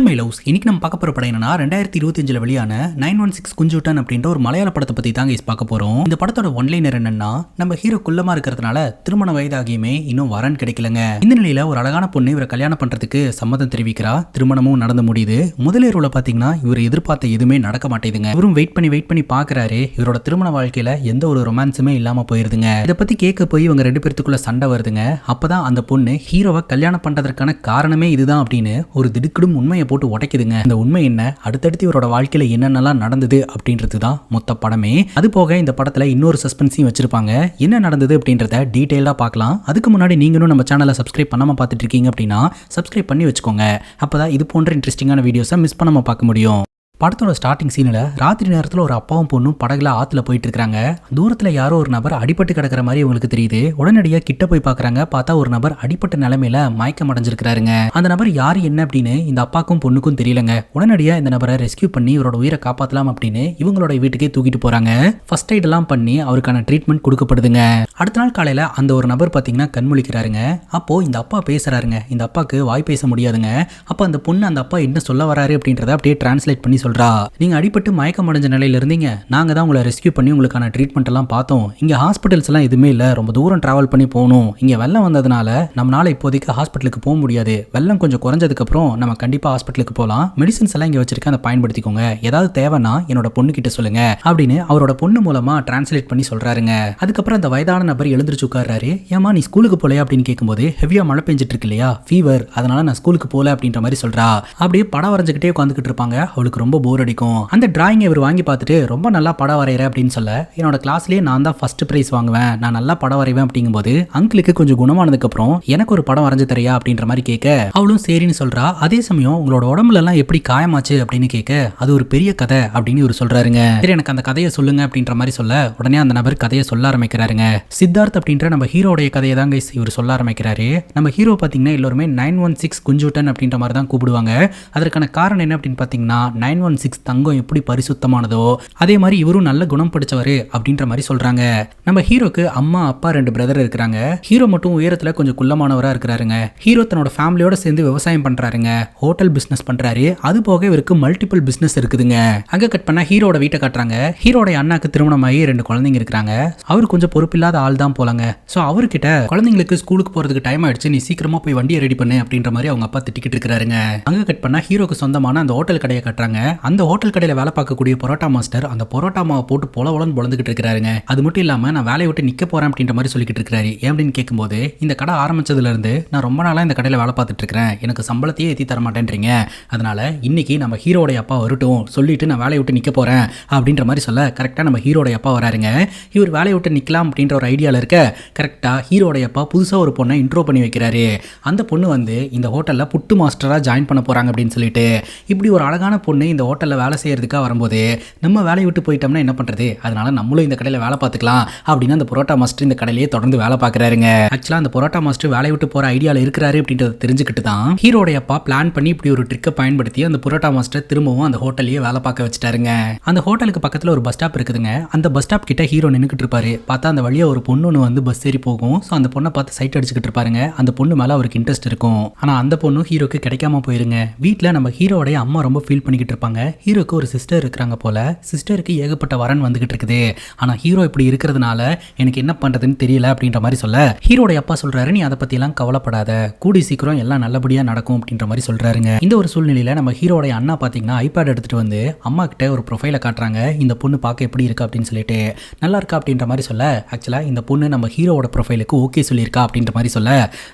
My loves இன்னைக்கு நம்ம பார்க்க போற படம் என்னன்னா 2025 வெளியான 916 குஞ்சூட்டன் அப்படின்ற ஒரு மலையாள படத்தை பத்தி தாங்க பார்க்க போறோம். இந்த படத்தோட ஒன்லைனர் என்னன்னா, நம்ம ஹீரோ குள்ளமா இருக்கிறதுனால திருமண வயதாகியுமே இன்னும் வரன் கிடைக்கலங்க. இந்த நிலையில ஒரு அழகான பொண்ணு இவரை கல்யாணம் பண்றதுக்கு சம்மதம் தெரிவிக்கிறா. திருமணமும் நடந்து முடியுது. முதலேருல பாத்தீங்கன்னா இவர் எதிர்பார்த்த எதுவுமே நடக்க மாட்டேங்குதுங்க. இவரும் வெயிட் பண்ணி பாக்குறாரு. இவரோட திருமண வாழ்க்கையில எந்த ஒரு ரொமான்ஸுமே இல்லாம போயிருதுங்க. இதை பத்தி கேட்க போய் இவங்க ரெண்டு பேருக்குள்ள சண்டை வருதுங்க. அப்பதான் அந்த பொண்ணு ஹீரோவை கல்யாணம் பண்றதற்கான காரணமே இதுதான் அப்படின்னு ஒரு திடுக்கிடும் உண்மையை போட்டு உடைக்குதுங்க. இந்த உண்மை என்ன, அடுத்தடுத்து இவரோட வாழ்க்கையில என்னென்னலாம் நடந்தது அப்படின்றது தான் மொத்த படமே. அது போக இந்த படத்துல இன்னொரு சஸ்பென்ஸையும் வச்சிருப்பாங்க. என்ன நடந்தது அப்படின்றத டீடைலா பார்க்கலாம். அதுக்கு முன்னாடி நீங்களும் நம்ம சேனலை சப்ஸ்கிரைப் பண்ணாம பார்த்துட்டு இருக்கீங்க அப்படின்னா சப்ஸ்கிரைப் பண்ணி வச்சுக்கோங்க. அப்பதான் இது போன்ற இன்ட்ரெஸ்டிங்கான வீடியோஸை மிஸ் பண்ணாம பார்க்க முடியும். படத்தோட ஸ்டார்டிங் சீனில் ராத்திரி நேரத்தில் ஒரு அப்பாவும் பொண்ணும் படகுல ஆற்றுல போயிட்டு இருக்காங்க. தூரத்தில் யாரோ ஒரு நபர் அடிபட்டு கிடக்கிற மாதிரி உங்களுக்கு தெரியுது. உடனடியாக கிட்ட போய் பார்க்குறாங்க. பார்த்தா ஒரு நபர் அடிப்பட்ட நிலைமையில மயக்கம் அடைஞ்சிருக்கிறாருங்க. அந்த நபர் யார் என்ன அப்படின்னு இந்த அப்பாக்கும் பொண்ணுக்கும் தெரியலங்க. உடனடியாக இந்த நபரை ரெஸ்கியூ பண்ணி இவரோட உயிரை காப்பாற்றலாம் அப்படின்னு இவங்களோட வீட்டுக்கே தூக்கிட்டு போறாங்க. ஃபர்ஸ்ட் எய்ட் எல்லாம் பண்ணி அவருக்கான ட்ரீட்மெண்ட் கொடுக்கப்படுதுங்க. அடுத்த நாள் காலையில் அந்த ஒரு நபர் பார்த்தீங்கன்னா கண்முழிக்கிறாருங்க. அப்போ இந்த அப்பா பேசுறாருங்க. இந்த அப்பாவுக்கு வாய் பேச முடியாதுங்க. அப்போ அந்த பொண்ணு அந்த அப்பா என்ன சொல்ல வராரு அப்படின்றத அப்படியே டிரான்ஸ்லேட் பண்ணி சொல்றா. நீங்க அடிபட்டு மயக்கம் அடைஞ்ச நிலையில இருந்தீங்க. நாங்க தான் உங்களை ரெஸ்கியூ பண்ணி உங்களுக்கான ட்ரீட்மெண்ட் எல்லாம் பார்த்தோம். இங்க ஹாஸ்பிட்டல்ஸ் எல்லாம் எதுவுமே இல்ல. ரொம்ப தூரம் டிராவல் பண்ணி போகணும். இங்க வெள்ளம் வந்ததுனால நம்மளால இப்போதைக்கு ஹாஸ்பிட்டலுக்கு போக முடியாது. வெள்ளம் கொஞ்சம் குறைஞ்சதுக்கு அப்புறம் நம்ம கண்டிப்பா ஹாஸ்பிட்டலுக்கு போகலாம். மெடிசன்ஸ் எல்லாம் இங்க வச்சிருக்க, அதை பயன்படுத்திக்கோங்க. ஏதாவது தேவைன்னா என்னோட பொண்ணு கிட்ட சொல்லுங்க அப்படின்னு அவரோட பொண்ணு மூலமா டிரான்ஸ்லேட் பண்ணி சொல்றாருங்க. அதுக்கப்புறம் அந்த வயதான நபர் எழுந்திருச்சு உட்கார்றாரு. ஏமா நீ ஸ்கூலுக்கு போலையா அப்படின்னு கேட்கும்போது, ஹெவியா மழை பெஞ்சிட்டு இருக்கு இல்லையா, ஃபீவர், அதனால நான் ஸ்கூலுக்கு போல அப்படின்ற மாதிரி சொல்றா. அப்படியே படம் வரைஞ்சுக்கிட்டே உட்காந்துக்கிட்டு இருப்பாங்க. அவளுக்கு ரொம்ப போர் அடிக்கும். அந்த டிராயிங் இவர் வாங்கி பார்த்துட்டு ரொம்ப நல்லா படம் வரைகிற அப்படின்னு சொல்ல, என்னோட கிளாஸ்லேயே நான் தான் ஃபர்ஸ்ட் பிரைஸ் வாங்குவேன், நான் நல்லா படம் வரைவேன் அப்படிங்கும்போது அங்கிளுக்கு கொஞ்சம் குணமானதுக்கு அப்புறம் எனக்கு ஒரு படம் வரைஞ்சு தரையா அப்படின்ற மாதிரி கேட்க அவளும் சரின்னு சொல்றா. அதே சமயம் உங்களோட உடம்புல எல்லாம் எப்படி காயமாச்சு அப்படின்னு கேட்க, அது ஒரு பெரிய கதை அப்படின்னு இவர் சொல்றாருங்க. சரி எனக்கு அந்த கதையை சொல்லுங்க அப்படின்ற மாதிரி சொல்ல, உடனே அந்த நபர் கதையை சொல்ல ஆரம்பிக்கிறாருங்க. சித்தார்த் அப்படின்ற நம்ம ஹீரோடைய கதையை தாங்க இவர் சொல்ல ஆரம்பிக்கிறாரு. நம்ம ஹீரோ பார்த்தீங்கன்னா எல்லாருமே 916 குஞ்சூட்டன் அப்படின்ற மாதிரி தான் கூப்பிடுவாங்க. அதற்கான காரணம் என்ன அப்படின்னு பார்த்தீங்கன்னா, 916 தங்கம் எப்படி பரிசுத்தமானதோ அதே மாதிரி இவரும் நல்ல குணம் படிச்சவரு அப்படின்ற மாதிரி சொல்றாங்க. நம்ம ஹீரோக்கு அம்மா அப்பா 2 பிரதர் இருக்கிறாங்க. ஹீரோ மட்டும் உயரத்துல கொஞ்சம் குள்ளமானவரா இருக்கிறாருங்க. ஹீரோ தன்னோட ஃபேமிலியோட சேர்ந்து விவசாயம் பண்றாருங்க. ஹோட்டல் பிசினஸ் பண்றாரு. அது போக இவருக்கு மல்டிபிள் பிசினஸ் இருக்குதுங்க. அங்க கட் பண்ணா ஹீரோட வீட்டை காட்டுறாங்க. ஹீரோட அண்ணாக்கு திருமணமாகி 2 குழந்தைங்க இருக்கிறாங்க. அவர் கொஞ்சம் பொறுப்பில்லாத ஆள் தான் போலங்க. சோ அவர்கிட்ட குழந்தைங்களுக்கு ஸ்கூலுக்கு போறதுக்கு டைம் ஆயிடுச்சு, நீ சீக்கிரமா போய் வண்டியை ரெடி பண்ணு அப்படின்ற மாதிரி அவங்க அப்பா திட்டிக்கிட்டு இருக்காருங்க. அங்க கட் பண்ணா ஹீரோக்கு சொந்தமான அந்த ஹோட்டல் கடையை காட்டுறாங்க. அந்த ஹோட்டல் கடையில வேலை பார்க்கக்கூடிய பரோட்டா மாஸ்டர் அந்த பரோட்டா மாவை போட்டு பொலவலன்னு பொழந்துகிட்டு இருக்காருங்க. அது மட்டும் இல்லாம நான் வேலையை விட்டு நிக்க போறேன் அப்படின்ற மாதிரி சொல்லிக்கிட்டு இருக்காரு. ஏன் அப்படின்னு கேட்கும்போது, இந்த கடை ஆரம்பிச்சதுல இருந்து நான் ரொம்ப நாளா இந்த கடையில வேலை பார்த்துட்டு இருக்கிறேன், எனக்கு சம்பளத்தையே ஏற்றி தர மாட்டேன்றீங்க, அதனால இன்னைக்கு நம்ம ஹீரோடைய அப்பா வரட்டும் சொல்லிட்டு நான் வேலையை விட்டு நிக்க போறேன் அப்படின்ற மாதிரி சொல்ல, கரெக்டா நம்ம ஹீரோடைய அப்பா வராருங்க. இவர் வேலையை விட்டு நிக்கலாம் அப்படின்ற ஒரு ஐடியால இருக்க, கரெக்டா ஹீரோடைய அப்பா புதுசா ஒரு பொண்ணை இன்ட்ரோ பண்ணி வைக்கிறாரு. அந்த பொண்ணு வந்து இந்த ஹோட்டல்ல புட்டு மாஸ்டரா ஜாயின் பண்ண போறாங்க அப்படின்னு சொல்லிட்டு, இப்படி ஒரு அழகான பொண்ணு இந்த ஹோட்டல்ல வேலை செய்யறதுக்காக வரும்போது நம்ம வேலையை விட்டு போயிட்டோம்னா என்ன பண்றது, அதனால நம்மளும் இந்த கடையில் வேலை பார்த்துக்கலாம் அப்படின்னு அந்த பரோட்டா மாஸ்டர் இந்த கடையிலேயே தொடர்ந்து வேலை பார்க்குறாருங்க. ஆக்சுவலாக அந்த பரோட்டா மாஸ்டர் வேலையை விட்டு போற ஐடியாவில் இருக்கிறாரு அப்படின்றத தெரிஞ்சுக்கிட்டு தான் ஹீரோடைய அப்பா பிளான் பண்ணி இப்படி ஒரு ட்ரிக்கை பயன்படுத்தி அந்த பரோட்டா மாஸ்டர் திரும்பவும் அந்த ஹோட்டலையே வேலை பார்க்க வச்சுட்டாருங்க. அந்த ஹோட்டலுக்கு பக்கத்தில் ஒரு பஸ் ஸ்டாப் இருக்குதுங்க. அந்த பஸ் ஸ்டாப் கிட்ட ஹீரோ நின்றுக்கிட்டு இருப்பாரு. பார்த்தா அந்த வழியா ஒரு பொண்ணு வந்து பஸ் ஏறி போகும். ஸோ அந்த பொண்ணை பார்த்து சைட் அடிச்சுக்கிட்டு இருப்பாருங்க. அந்த பொண்ணு மேலே அவருக்கு இன்ட்ரெஸ்ட் இருக்கும். ஆனால் அந்த பொண்ணு ஹீரோக்கு கிடைக்காம போயிருங்க. வீட்டில் நம்ம ஹீரோடைய அம்மா ரொம்ப ஃபீல் பண்ணிக்கிட்டு இருப்பாங்க. ஹீரோக்கு ஒரு சிஸ்டர் இருக்கிறாங்க போல. சிஸ்டருக்கு ஏகப்பட்ட வரன் வந்துகிட்டு இருக்குது. ஆனா ஹீரோ இப்படி இருக்கிறதுனால எனக்கு என்ன பண்றதுன்னு தெரியல அப்படின்ற மாதிரி சொல்ல, ஹீரோடைய அப்பா சொல்றாரு, நீ அதை பத்தி எல்லாம் கவலைப்படாத, கூடி சீக்கிரம் எல்லாம் நல்லபடியா நடக்கும் அப்படின்ற மாதிரி சொல்றாருங்க. இந்த ஒரு சூழ்நிலையில நம்ம ஹீரோடைய அண்ணா பாத்தீங்கன்னா ஐபேட் எடுத்துட்டு வந்து அம்மா கிட்ட ஒரு ப்ரொஃபைலை காட்டுறாங்க. இந்த பொண்ணு பார்க்க எப்படி இருக்கு அப்படின்னு சொல்லிட்டு, நல்லா இருக்கா அப்படின்ற மாதிரி சொல்ல, ஆக்சுவலா இந்த பொண்ணு நம்ம ஹீரோட ப்ரொஃபைலுக்கு ஓகே சொல்லியிருக்கா அப்படின்ற மாதிரி சொல்ல,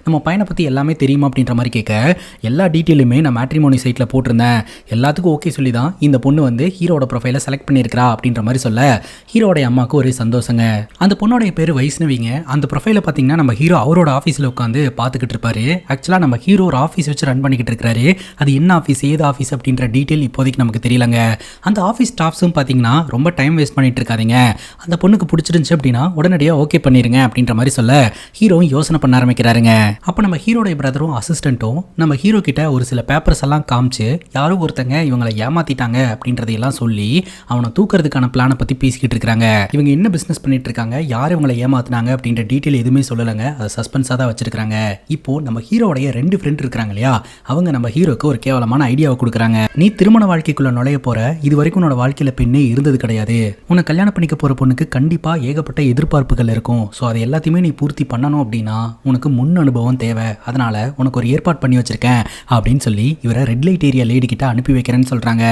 நம்ம பையனை பத்தி எல்லாமே தெரியுமா அப்படின்ற மாதிரி கேட்க, எல்லா டீட்டெயிலுமே நான் மேட்ரிமோனி சைட்ல போட்டிருந்தேன், எல்லாத்துக்கும் ஓகே சொல்லி தான் இந்த பொண்ணு வந்து ஹீரோட ப்ரொஃபைலை செலக்ட் பண்ணியிருக்கிறா அப்படின்ற மாதிரி சொல்ல, ஹீரோடைய அம்மாவுக்கு ஒரு சந்தோஷங்க. அந்த பொண்ணோடைய பேர் வைஷ்ணவிங்க. அந்த ப்ரொஃபைல பார்த்தீங்கன்னா நம்ம ஹீரோ அவரோட ஆஃபீஸில் உட்காந்து பார்த்துக்கிட்டு இருப்பாரு. ஆக்சுவலாக நம்ம ஹீரோ ஒரு ஆஃபீஸ் வச்சு ரன் பண்ணிக்கிட்டு இருக்காரு. அது என்ன ஆஃபீஸ், ஏது ஆஃபீஸ் அப்படின்ற டீட்டெயில் இப்போதைக்கு நமக்கு தெரியலங்க. அந்த ஆஃபீஸ் ஸ்டாஃப்ஸும் பார்த்தீங்கன்னா ரொம்ப டைம் வேஸ்ட் பண்ணிட்டு இருக்காதீங்க, அந்த பொண்ணுக்கு பிடிச்சிருந்துச்சு அப்படின்னா உடனடியாக ஓகே பண்ணிருங்க அப்படின்ற மாதிரி சொல்ல, ஹீரோவும் யோசனை பண்ண ஆரம்பிக்கிறாருங்க. அப்போ நம்ம ஹீரோடைய பிரதரும் அசிஸ்டண்ட்டும் நம்ம ஹீரோ கிட்ட ஒரு சில பேப்பர்ஸ் எல்லாம் காமிச்சு, யாரும் ஒருத்தங்க இவங்களை ஏமாத்திட்டாங்க அப்படின்றதையெல்லாம் சொல்லி அவனை தூக்குறதுக்கான பிளானை பற்றி பேசிக்கிட்டு இருக்காங்க. இவங்க என்ன பிஸ்னஸ் பண்ணிட்டு இருக்காங்க, யார் இவங்களை ஏமாத்தினாங்க அப்படின்ற டீட்டெயில் எதுவுமே சொல்லலைங்க. அதை சஸ்பென்ஸாக தான் வச்சிருக்காங்க. இப்போ நம்ம ஹீரோடைய 2 ஃப்ரெண்ட் இருக்காங்க இல்லையா, அவங்க நம்ம ஹீரோக்கு ஒரு கேவலமான ஐடியாவை கொடுக்குறாங்க. நீ திருமண வாழ்க்கைக்குள்ள நுழைய போற, இது வரைக்கும் உன்னோட வாழ்க்கையில பெண்ணே இருந்தது கிடையாது. உன்னை கல்யாணம் பண்ணிக்க போற பொண்ணுக்கு கண்டிப்பா ஏகப்பட்ட எதிர்பார்ப்புகள் இருக்கும். ஸோ அது எல்லாத்தையுமே நீ பூர்த்தி பண்ணணும் அப்படின்னா உனக்கு முன் அனுபவம் தேவை. அதனால உனக்கு ஒரு ஏற்பாடு பண்ணி வச்சிருக்கேன் அப்படின்னு சொல்லி இவரை ரெட் லைட் ஏரியா லேடி கிட்ட அனுப்பி வைக்கிறேன்னு சொல்றாங்க.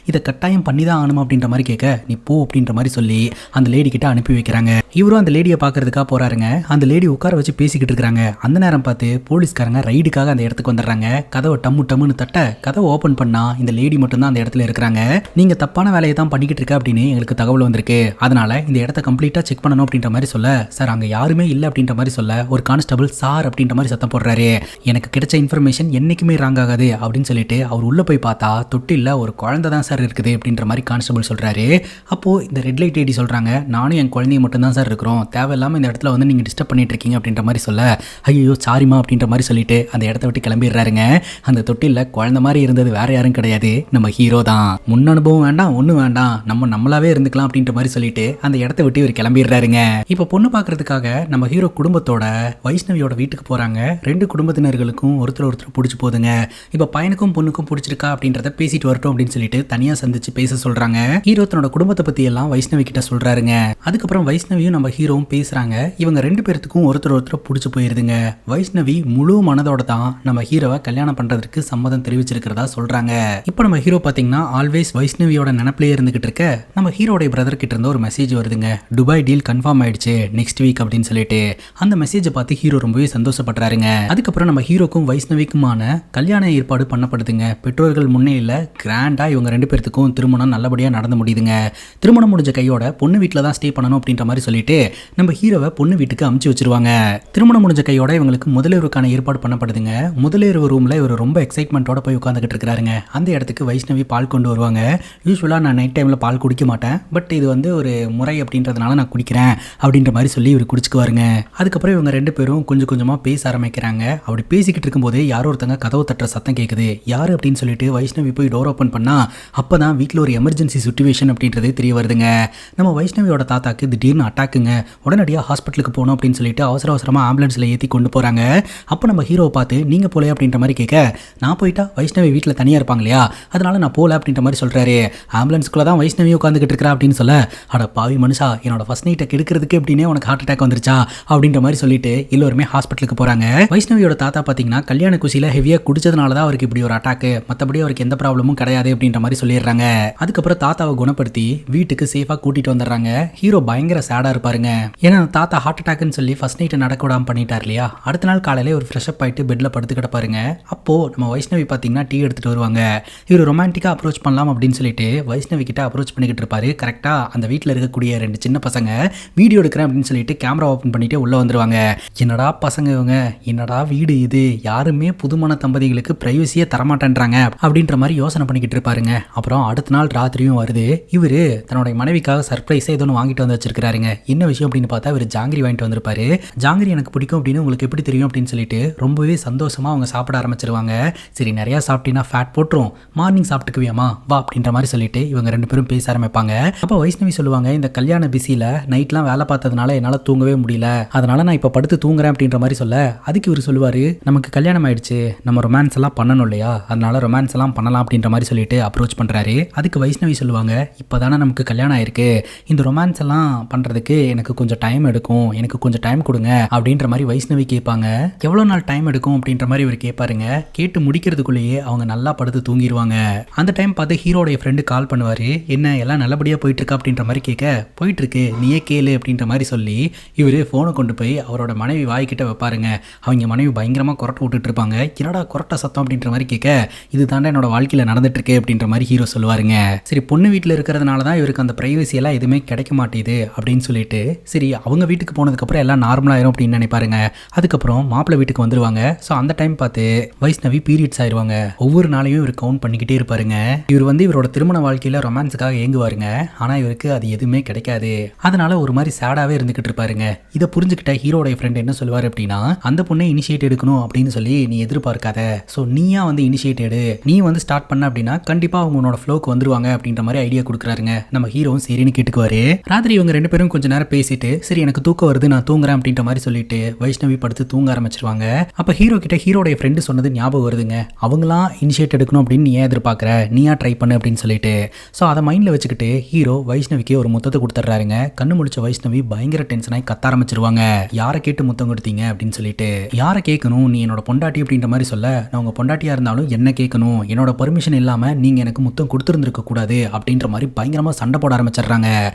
இதை கட்டாயம் பண்ணி தான் ஆகணும் அப்படின்ற மாதிரி கேட்க, நீ போ அப்படின்ற மாதிரி சொல்லி அந்த லேடி கிட்ட அனுப்பி வைக்கிறாங்க. இவரும் அந்த லேடியை பார்க்கறதுக்காக போறாருங்க. அந்த லேடி உட்கார வச்சு பேசிக்கிட்டு இருக்காங்க. அந்த நேரம் பார்த்து போலீஸ்காரங்க ரைடுக்காக அந்த இடத்துக்கு வந்துடுறாங்க. கதவை டம்முன்னு தட்ட கதவை ஓபன் பண்ணா இந்த லேடி மட்டும் தான் அந்த இடத்துல இருக்கிறாங்க. நீங்க தப்பான வேலையை தான் பண்ணிக்கிட்டு இருக்க அப்படின்னு எங்களுக்கு தகவல் வந்திருக்கு. அதனால இந்த இடத்த கம்ப்ளீட்டா செக் பண்ணணும் அப்படின்ற மாதிரி சொல்ல, சார் அங்க யாருமே இல்லை அப்படின்ற மாதிரி சொல்ல, ஒரு கான்ஸ்டபிள் சார் அப்படின்ற மாதிரி சத்தம் போடுறாரு. எனக்கு கிடைச்ச இன்ஃபர்மேஷன் என்னைக்குமே ராங் ஆகாது அப்படின்னு சொல்லிட்டு அவர் உள்ள போய் பார்த்தா தொட்டில ஒரு குழந்தை தான் சார் இருக்குது அப்படின்ற மாதிரி கான்ஸ்டபிள் சொல்றாரு. அப்போ இந்த ரெட் லைட் ஐடி சொல்றாங்க, நானும் என் குழந்தைய மட்டும் தான் சார் இருக்கிறோம், தேவையில்லாம இந்த இடத்துல வந்து நீங்க டிஸ்டர்ப் பண்ணிட்டு இருக்கீங்க அப்படின்ற மாதிரி சொல்ல, ஐயோ சாரிமா அப்படின்ற மாதிரி சொல்லிட்டு அந்த இடத்த விட்டு கிளம்பிடுறாருங்க. அந்த தொட்டில குழந்தை மாதிரி இருந்தது வேற யாரும் கிடையாது, நம்ம ஹீரோ தான். முன் அனுபவம் வேண்டாம், ஒன்றும் வேண்டாம், நம்மளாவே இருந்துக்கலாம் அப்படின்ற மாதிரி சொல்லிட்டு அந்த இடத்த விட்டு இவர் கிளம்பிடுறாருங்க. இப்போ பொண்ணு பார்க்கறதுக்காக நம்ம ஹீரோ குடும்பத்தோட வைஷ்ணவியோட வீட்டுக்கு போறாங்க. 2 குடும்பத்தினர்களுக்கும் ஒருத்தர் பிடிச்சி போதுங்க. இப்போ பையனுக்கும் பொண்ணுக்கும் பிடிச்சிருக்கா அப்படின்றத பேசிட்டு வரட்டும் அப்படின்னு சொல்லிட்டு தனியா சந்திச்சு பேச சொல்றாங்க. ஹீரோ தன்னோட குடும்பத்தை பத்தி எல்லாம் வைஷ்ணவி கிட்ட சொல்றாருங்க. அதுக்கப்புறம் வைஷ்ணவியும் நம்ம ஹீரோவும் பேசுறாங்க. இவங்க 2 பேர்த்துக்கும் ஒருத்தர் பிடிச்சி போயிருதுங்க. வைஷ்ணவி முழு மனதோட தான் நம்ம ஹீரோவை கல்யாணம் பண்றதுக்கு சம்மதம் தெரிவிச்சிருக்கிறதா சொல்றாங்க. இப்போ நம்ம ஹீரோ பாத்தீங்கன்னா ஆல்வேஸ் வைஷ்ணவியோட நினைப்பிலே இருந்துகிட்டு இருக்க, நம்ம ஹீரோடைய பிரதர் கிட்ட இருந்து ஒரு மெசேஜ் வருதுங்க. துபாய் டீல் கன்ஃபார்ம் ஆயிடுச்சு நெக்ஸ்ட் வீக் அப்படின்னு சொல்லிட்டு. அந்த மெசேஜை பார்த்து ஹீரோ ரொம்பவே சந்தோஷப்படுறாருங்க. அதுக்கப்புறம் நம்ம ஹீரோக்கும் வைஷ்ணவிக்குமான கல்யாண ஏற்பாடு பண்ணப்படுதுங்க. பெற்றோர்கள் முன்னிலையில கிராண்டா இவங்க 2 பேர்த்துக்கும் திருமணம் நல்லபடியா நடந்து முடியுதுங்க. திருமணம் முடிஞ்ச கையோட பொண்ணு வீட்டில் தான் ஸ்டே பண்ணணும் அப்படின்ற மாதிரி சொல்லிட்டு நம்ம ஹீரோவை பொண்ணு வீட்டுக்கு அமுச்சு வச்சிருவாங்க. திருமணம் முடிஞ்ச கையோட இவங்களுக்கு முதலிரவுக்கான ஏற்பாடு பண்ணப்படுதுங்க. முதலிரவு ரூம்ல இவர் ரொம்ப எக்ஸைட்மெண்ட்டோட போய் உட்காந்துக்கிட்டு இருக்காருங்க. அந்த இடத்துக்கு வைஷ்ணவி பால் கொண்டு வருவாங்க. யூஸ்வலா நான் நைட் டைம்ல பால் குடிக்க மாட்டேன், பட் இது வந்து ஒரு முறை அப்படின்றதுனால நான் குடிக்கிறேன் அப்படின்ற மாதிரி சொல்லி இவர் குடிச்சுக்குவாருங்க. அதுக்கப்புறம் இவங்க 2 பேரும் கொஞ்சம் கொஞ்சமா பேச ஆரம்பிக்கிறாங்க. அப்படி பேசிக்கிட்டு இருக்கும்போது யாரோ ஒருத்தங்க கதவு தட்டுற சத்தம் கேட்குது. யாரு அப்படின்னு சொல்லிட்டு வைஷ்ணவி போய் டோர் ஓப்பன் பண்ணா அப்பதான் வீட்டில் ஒரு எமர்ஜென்சி சிச்சுவேஷன் அப்படின்றதே தெரிய வருதுங்க. நம்ம வைஷ்ணவியோட தாத்தாக்கு திடீர்னு அட்டாக்குங்க. உடனடியாக ஹாஸ்பிட்டலுக்கு போகணும் அப்படின்னு சொல்லிட்டு அவசரமா ஆம்புலன்ஸ்ல ஏற்றி கொண்டு போறாங்க. அப்போ நம்ம ஹீரோவை பார்த்து நீங்க போல அப்படின்ற மாதிரி கேட்க, நான் போயிட்டா வைஷ்ணவி வீட்டில் தனியா இருப்பாங்க இல்லையா, அதனால நான் போல அப்படின்ற மாதிரி சொல்றாரு. ஆம்புலன்ஸ்குள்ள தான் வைஷ்ணவி உட்காந்துக்கிட்டு இருக்கிறா அப்படின்னு சொல்ல, அட பாவி மனுஷா, என்னோட ஃபர்ஸ்ட் நைட்டை கெடுக்கிறதுக்கு எப்படின்னே உனக்கு ஹார்ட் அட்டாக் வந்துருச்சா அப்படின்ற மாதிரி சொல்லிட்டு எல்லோருமே ஹாஸ்பிட்டலுக்கு போறாங்க. வைஷ்ணவியோட தாத்தா பாத்தீங்கன்னா கல்யாண குஷியில ஹெவியா குடிச்சதுனால தான் அவருக்கு இப்படி ஒரு அட்டாக், மற்றபடி அவருக்கு எந்த ப்ராப்ளமும் கிடையாது அப்படின்ற மாதிரி சொல்லிடுறாங்க. அதுக்கப்புறம் தாத்தாவை குணப்படுத்தி வீட்டுக்கு சேஃபா கூட்டிட்டு வந்துடுறாங்க. ஹீரோ பயங்கர சேடா இருப்பாருங்க. ஏன்னா தாத்தா ஹார்ட் அட்டாக்னு சொல்லி ஃபர்ஸ்ட் நைட் நடக்க விடாம பண்ணிட்டார் இல்லையா. அடுத்த நாள் காலையில ஒரு ஃப்ரெஷ் அப் ஆயிட்டு பெட்ல படுத்து கிடப்பாருங்க. அப்போ நம்ம வைஷ்ணவி பாத்தீங்கன்னா டீ எடுத்துட்டு வருவாங்க. இவர் ரொமான்டிக்கா அப்ரோச் பண்ணலாம் அப்படின்னு சொல்லிட்டு வைஷ்ணவி கிட்ட அப்ரோச் பண்ணிக்கிட்டு இருப்பாரு. கரெக்டா அந்த வீட்டில் இருக்கக்கூடிய 2 சின்ன பசங்க வீடியோ எடுக்கிறேன் அப்படின்னு சொல்லிட்டு கேமரா ஓப்பன் பண்ணிட்டு உள்ள வந்துருவாங்க. என்னடா பசங்க இவங்க, என்னடா வீடு இது, யாருமே புதுமண தம்பதிகளுக்கு பிரைவசியே தரமாட்டேன்றாங்க அப்படின்ற மாதிரி யோசனை பண்ணிக்கிட்டு இருப்பாருங்க. அப்புறம் அடுத்த நாள் ராத்திரியும் வருது. இவரு தன்னுடைய மனைவிக்காக சர்ப்ரைஸா ஏதோ வாங்கிட்டு வந்து வச்சிருக்காருங்க. என்ன விஷயம் அப்படின்னு பார்த்தா இவர் ஜாங்கிரி வாங்கிட்டு வந்திருப்பாரு. ஜாங்கிரி எனக்கு பிடிக்கும் அப்படின்னு உங்களுக்கு எப்படி தெரியும் அப்படின்னு சொல்லிட்டு ரொம்பவே சந்தோஷமா அவங்க சாப்பிட ஆரம்பிச்சிருவாங்க. சரி நிறைய சாப்பிட்டீங்கன்னா ஃபேட் போட்டுரும், மார்னிங் சாப்பிட்டுக்குவியாமா வா அப்படின்ற மாதிரி சொல்லிட்டு இவங்க 2 பேரும் பேச ஆரம்பிப்பாங்க. அப்போ வைஷ்ணவி சொல்லுவாங்க, இந்த கல்யாண பிஸியில நைட்லாம் வேலை பார்த்ததுனால என்னால் தூங்கவே முடியல, அதனால நான் இப்போ படுத்து தூங்குறேன் அப்படின்ற மாதிரி சொல்ல, அதுக்கு இவர் சொல்லுவாரு, நமக்கு கல்யாணம் ஆயிடுச்சு, நம்ம ரொமான்ஸ் எல்லாம் பண்ணணும் இல்லையா, அதனால ரொமான்ஸ் எல்லாம் பண்ணலாம் அப்படின்ற மாதிரி சொல்லிட்டு அப்ரோச் பண்றாரு. அதுக்கு வைஷ்ணவி சொல்லுவாங்க, இப்போதானே நமக்கு கல்யாணம் ஆயிருக்கு, இந்த ரொமான்ஸ் எல்லாம் பண்றதுக்கு எனக்கு கொஞ்சம் டைம் எடுக்கும், எனக்கு கொஞ்சம் டைம் கொடுங்க அப்படின்ற மாதிரி வைஷ்ணவி கேட்பாங்க. எவ்வளோ நாள் டைம் எடுக்கும் அப்படின்ற மாதிரி இவர் கேட்பாருங்க. கேட்டு முடிக்கிறதுக்குள்ளேயே அவங்க நல்லா படுத்து தூங்கிடுவாங்க. அந்த டைம் பார்த்து ஹீரோடைய ஃப்ரெண்டு கால் பண்ணுவாரு. என்ன எல்லாம் நல்லபடியா போயிட்டு இருக்கா அப்படின்ற மாதிரி கேட்க, போயிட்டு இருக்கு நீயே கேளு அப்படின்ற மாதிரி சொல்லி இவரு போனை கொண்டு போய் அவரோட மனைவி வாய்க்கிட்ட வைப்பாருங்க. அவங்க மனைவி பயங்கரமா கொரட்டை விட்டுட்டு இருப்பாங்க. என்னடா கொரட்டை சத்தம் அப்படின்ற மாதிரி கேட்க, இது தாண்டா என்னோட வாழ்க்கையில நடந்துட்டு இருக்கு அப்படின்ற மாதிரி ஹீரோ சொல்லுவாருங்க. சரி பொண்ணு வீட்டில் இருக்கிறதுனால தான் இவருக்கு அந்த பிரைவசி எல்லாம் எதுவுமே கிடைக்க மாட்டேது அப்படின்னு சொல்லிட்டு சரி அவங்க வீட்டுக்கு போனதுக்கு அப்புறம் எல்லாம் நார்மலாயிரும் அப்படின்னு நினைப்பாருங்க. அதுக்கப்புறம் மாப்பிள்ளை வீட்டுக்கு வந்துருவாங்க. ஸோ அந்த டைம் பார்த்து வைஷ்ணவி பீரியட்ஸ் ஆயிடுவாங்க. ஒவ்வொரு நாளையும் இவர் கவுண்ட் பண்ணிக்கிட்டே இருப்பாருங்க. இவர் வந்து இவரோட திருமண வாழ்க்கையில ரொமான்ஸுக்காக ஏங்குவாருங்க. ஆனா இவருக்கு அது எதுவுமே கிடைக்காது. அதனால ஒரு மாதிரி சேடாவே இருந்துகிட்டு இருப்பாருங்க. இதை புரிஞ்சுக்கிட்ட ஹீரோடைய ஃப்ரெண்ட் என்ன சொல்லுவாரு அப்படின்னா, அந்த பொண்ணை இனிஷியேட் எடுக்கணும் அப்படின்னு சொல்லி நீ எதிர்பார்க்காத, ஸோ நீயா வந்து இனிஷியேட் எடு, நீ வந்து ஸ்டார்ட் பண்ண அப்படின்னா கண்டிப்பா அவங்க உன்னோட ஃப்ளோக்கு வந்துருவாங்க அப்படின்ற மாதிரி ஐடியா கொடுக்குறாருங்க. நம்ம ஹீரோவும் சரின்னு கேட்டுக்குவாரு. ராத்திரி இவங்க 2 பேரும் கொஞ்ச நேரம் பேசிட்டு சரி எனக்கு தூக்கம் வருது நான் தூங்குறேன் அப்படின்ற மாதிரி சொல்லிட்டு வைஷ்ணவி படுத்து தூங்க ஆரம்பிச்சிருவாங்க. அப்ப ஹீரோ கிட்ட ஹீரோடைய ஃப்ரெண்டு சொன்னது ஞாபகம் வருதுங்க. அவங்களாம் இனிஷியேட் எடுக்கணும் அப்படின்னு நீ ஏன் எதிர்பார்க்குற, நீயா ட்ரை பண்ணு அப்படின்னு சொல்லிட்டு. ஸோ அதை மைண்டில் வச்சுக்கிட்டு ஹீரோ வைஷ்ணவிக்கு ஒரு முத்தத்தை கொடுத்துட்றாருங்க. கண்ணு முடிச்ச வைஷ்ணவி பயங்கர டென்ஷனாகி கத்த ஆரம்பிச்சிருவாங்க. யாரை கேட்டு முத்தம் கொடுத்தீங்க அப்படின்னு சொல்லிட்டு. யாரை கேட்கணும், நீ என்னோட பொண்டாட்டி அப்படின்ற மாதிரி சொல்ல, நான் உங்க பொண்டாட்டியா இருந்தாலும் என்ன கேட்கணும், என்னோட பெர்மிஷன் இல்லாம நீங்க எனக்கு முத்தம் கொடுத்துருந்துருக்க கூடாது அப்படின்ற மாதிரி பயங்கரமா சண்டை போட ஆரம்பிச்சிடுறாங்க.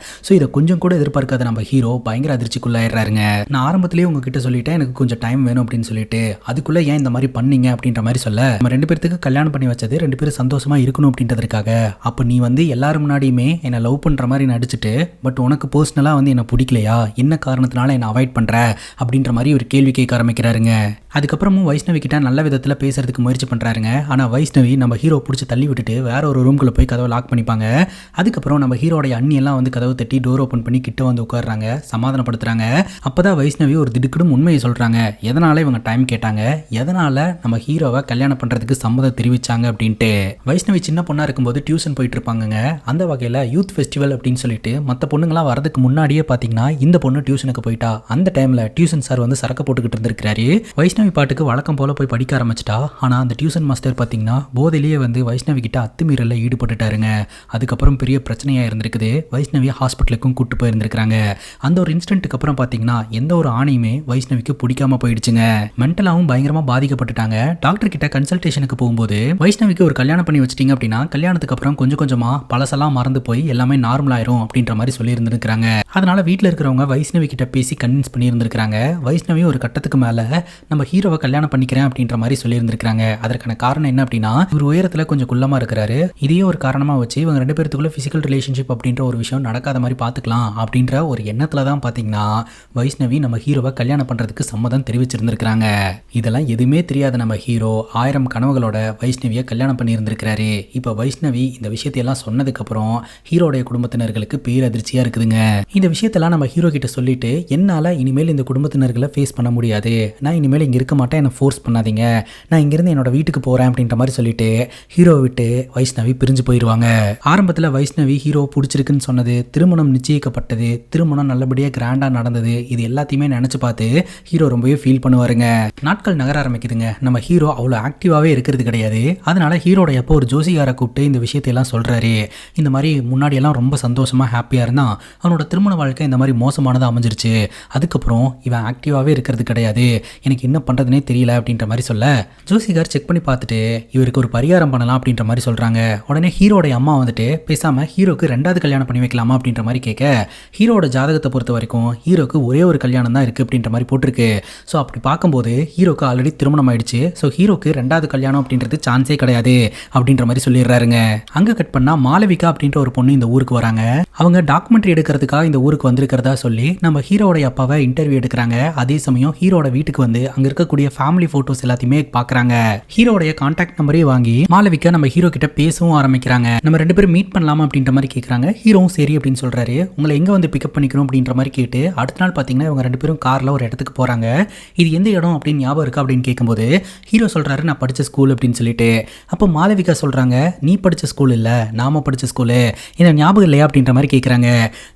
ஸோ இதை கொஞ்சம் கூட எதிர்பார்க்காத நம்ம ஹீரோ பயங்கர அதிர்ச்சிக்குள்ளாயிடுறாருங்க. நான் ஆரம்பத்திலேயே உங்ககிட்ட சொல்லிட்டேன் எனக்கு கொஞ்சம் டைம் வேணும் அப்படின்னு சொல்லிட்டு, அதுக்குள்ள ஏன் இந்த மாதிரி பண்ணீங்க அப்படின்ற மாதிரி சொல்ல, நம்ம 2 பேருக்கு கல்யாணம் பண்ணி வச்சது 2 பேரும் சந்தோஷமா இருக்கணும் அப்படின்றதுக்காக. அப்ப நீ வந்து எல்லாரும் முன்னாடியுமே என்ன லவ் பண்ற மாதிரி நடிச்சுட்டு பட் உனக்கு பர்சனலா வந்து என்ன பிடிக்கலையா, என்ன காரணத்தினால என்ன அவாய்ட் பண்ற அப்படின்ற மாதிரி ஒரு கேள்வி கேட்க ஆரம்பிக்கிறாருங்க. அதுக்கப்புறமும் வைஷ்ணவி கிட்ட நல்ல விதத்தில் பேசுறதுக்கு முயற்சி பண்றாருங்க. ஆனா வைஷ்ணவி நம்ம ஹீரோ பிடிச்சி தள்ளி விட்டுட்டு வேற ஒரு ரூம்குள்ள போய் கதவை லாக் பண்ணிப்பாங்க. அதுக்கப்புறம் நம்ம ஹீரோடைய அண்ணி எல்லாம் வந்து கதவை தட்டி டோர் ஓப்பன் பண்ணி கிட்ட வந்து உட்காடுறாங்க, சமாதானப்படுத்துறாங்க. அப்பதான் வைஷ்ணவி ஒரு திடுக்கிடும் உண்மையை சொல்றாங்க. எதனால இவங்க டைம் கேட்டாங்க, எதனால நம்ம ஹீரோவை கல்யாணம் பண்றதுக்கு சம்மதம் தெரிவிச்சாங்க அப்படின்ட்டு. வைஷ்ணவி சின்ன பொண்ணா இருக்கும்போது டியூஷன் போயிட்டு இருப்பாங்க. அந்த வகையில் யூத் ஃபெஸ்டிவல் அப்படின்னு சொல்லிட்டு மற்ற பொண்ணுங்களாம் வரதுக்கு முன்னாடியே பார்த்தீங்கன்னா இந்த பொண்ணு டியூஷனுக்கு போயிட்டா. அந்த டைம்ல டியூஷன் சார் வந்து சரக்கு போட்டுக்கிட்டு இருந்திருக்காரு. வைஷ்ணவி பாட்டுக்கு வழக்கம் போல போய் படிக்க ஆரம்பிச்சிட்டா. ஆனா அந்த டியூஷன் மாஸ்டர் பார்த்தீங்கன்னா போதையிலேயே வந்து வைஷ்ணவி கிட்ட அத்துமீறல ஈடுபட்டுட்டாருங்க. அதுக்கப்புறம் பெரிய பிரச்சனையா இருந்திருக்குது. வைஷ்ணவி ஹாஸ்பிட்டலுக்கும் கூட்டு போயிருந்திருக்காங்க. அந்த ஒரு இன்சிடென்ட்டுக்கு அப்புறம் பார்த்தீங்கன்னா எந்த ஒரு ஆணையுமே வைஷ்ணவிக்கு பிடிக்காம போயிடுச்சுங்க. மென்டலாவும் பயங்கரமா பாதிக்கப்பட்டுட்டாங்க. டாக்டர் கிட்ட கன்சல்டேஷனுக்கு போகும்போது வைஷ்ணவிக்கு ஒரு கல்யாணம் பண்ணி வச்சிட்டீங்க அப்படின்னா கல்யாணத்துக்கு அப்புறம் கொஞ்சம் கொஞ்சமா பழசெல்லாம் மறந்து போய் எல்லாமே நார்மல் ஆயிரும் அப்படின்ற மாதிரி சொல்லி இருந்திருக்காங்க. அதனால வீட்டில் இருக்கிறவங்க வைஷ்ணவி கிட்ட பேசி கன்வின்ஸ் பண்ணி இருந்திருக்காங்க. வைஷ்ணவி ஒரு கட்டத்துக்கு மேல நம்ம ஹீரோவை கல்யாணம் பண்ணிக்கிறேன் அப்படின்ற மாதிரி சொல்லி இருந்திருக்காங்க. அதற்கான காரணம் என்ன அப்படின்னா இவர் உயரத்துல கொஞ்சம் குள்ளமா இருக்கிறாரு. இதையே ஒரு காரணமா வச்சு இவங்க 2 பேருக்குள்ள பிசிக்கல் ரிலேஷன்ஷிப் அப்படின்ற ஒரு விஷயம் நடக்காத மாதிரி பாத்துக்கலாம் அப்படின்ற ஒரு எண்ணத்துல தான் பாத்தீங்கன்னா வைஷ்ணவி நம்ம ஹீரோவை கல்யாணம் பண்றதுக்கு சம்மதம் தெரிவிச்சிருந்திருக்காங்க. இதெல்லாம் எதுவுமே தெரியாத நம்ம ஹீரோ 1000 கனவுகளோட வைஷ்ணவியை கல்யாணம் பண்ணி இருந்திருக்காரு. இப்ப வைஷ்ணவி இந்த விஷயத்தையெல்லாம் சொன்னதுக்கு அப்புறம் ஹீரோடைய குடும்பத்தினர்களுக்கு பேரதிர்ச்சியா இருக்குதுங்க. இந்த விஷயத்தெல்லாம் நம்ம ஹீரோ கிட்ட சொல்லிட்டு என்னால இனிமேல் இந்த குடும்பத்தினர்களை ஃபேஸ் பண்ண முடியாது, நான் இனிமேல் இங்க இருக்க மாட்டேன், என்ன ஃபோர்ஸ் பண்ணாதீங்க, நான் இங்கிருந்து என்னோட வீட்டுக்கு போறேன் அப்படின்ற மாதிரி சொல்லிட்டு ஹீரோ விட்டு வைஷ்ணவி பிரிஞ்சு போயிருவாங்க. ஆரம்பத்துல வைஷ்ணவி ஹீரோ பிடிச்சிருக்குன்னு சொன்னது, திருமணம் நிச்சயிக்கப்பட்டது, திருமணம் நல்லபடியா கிராண்டா நடந்தது, இது எல்லாத்தையுமே நினைச்சு பார்த்து ஹீரோ ரொம்பவே ஃபீல் பண்ணுவாருங்க. நாட்கள் நகர ஆரம்பிக்குதுங்க. நம்ம ஹீரோ அவ்வளோ ஆக்டிவாவே இருக்கிறது கிடையாது. அதனால ஹீரோட எப்போ ஒரு ஜோசிகாரை கூப்பிட்டு இந்த விஷயத்தையெல்லாம் சொல்றாரு. இந்த மாதிரி முன்னாடி எல்லாம் ரொம்ப சந்தோஷமா ஹாப்பியா இருந்தான், அவனோட திருமண வாழ்க்கை இந்த மாதிரி மோசமானதா அமைஞ்சிருச்சு, அதுக்கப்புறம் இவன் ஆக்டிவாவே இருக்கிறது கிடையாது, எனக்கு என்ன பண்றதுனே தெரியல அப்படின்ற மாதிரி சொல்ல ஜோசிகார் செக் பண்ணி பார்த்துட்டு இவருக்கு ஒரு பரிகாரம் பண்ணலாம் அப்படின்ற மாதிரி சொல்றாங்க. உடனே ஹீரோடைய அம்மா வந்துட்டு பேசாம ஹீரோக்கு 2வது கல்யாணம் பண்ணி வைக்கலாமா அப்படின்ற மாதிரி கேட்க, ஹீரோட ஜாதகத்தை பொறுத்த வரைக்கும் ஹீரோக்கு ஒரே ஒரு கல்யாணம் தான் இருக்கு அப்படின்ற மாதிரி போட்டிருக்கு. ஸோ அப்படி பார்க்கும்போது ஹீரோக்கு ஆல்ரெடி திருமணம் ஆயிடுச்சு. ஸோ ஹீரோக்கு 2வது கல்யாணம் அப்படின்றது சான்ஸே கிடையாது அப்படின்ற மாதிரி சொல்லிடுறாருங்க. அங்க கட் பண்ணா மாளவிகா அப்படின்ற ஒரு பொண்ணு இந்த ஊருக்கு வராங்க. அவங்க டாக்குமெண்ட்ரி எடுக்கிறதுக்காக இந்த ஊருக்கு வந்திருக்கிறதா சொல்லி நம்ம ஹீரோடைய அப்பாவை இன்டர்வியூ எடுக்கிறாங்க. அதே சமயம் ஹீரோட வீட்டுக்கு வந்து அங்க இருக்கக்கூடிய ஃபேமிலி போட்டோஸ் எல்லாத்தையுமே பாக்குறாங்க. ஹீரோடைய கான்டாக்ட் நம்பரே வாங்கி மாளவிகா நம்ம ஹீரோ கிட்ட பேசவும் ஆரம்பிக்கிறாங்க. நம்ம 2 பேரும் மீட் பண்ணலாமா அப்படின்ற மாதிரி கேட்கறாங்க. ஹீரோவும் சரி அப்படின்னு சொல்றாரு. உங்களை எங்க வந்து பிக்கப் பண்ணிக்கணும் அப்படின்ற மாதிரி கேட்டு அடுத்த நாள் பாத்தீங்கன்னா இவங்க 2 பேரும் கார்ல ஒரு இடத்துக்கு போறாங்க. இது எந்த இடம் அப்படின்னு ஞாபகம் இருக்கா அப்படின்னு கேட்கும்போது ஹீரோ சொல்றாரு நான் படிச்ச ஸ்கூல் அப்படின்னு சொல்லிட்டு. அப்போ மாளவிகா சொல்றாங்க நீ படிச்ச ஸ்கூல் இல்ல, நாம படிச்ச ஸ்கூலு, என்ன ஞாபகம் இல்லையா அப்படின்ற மாதிரி கேட்குறாங்க.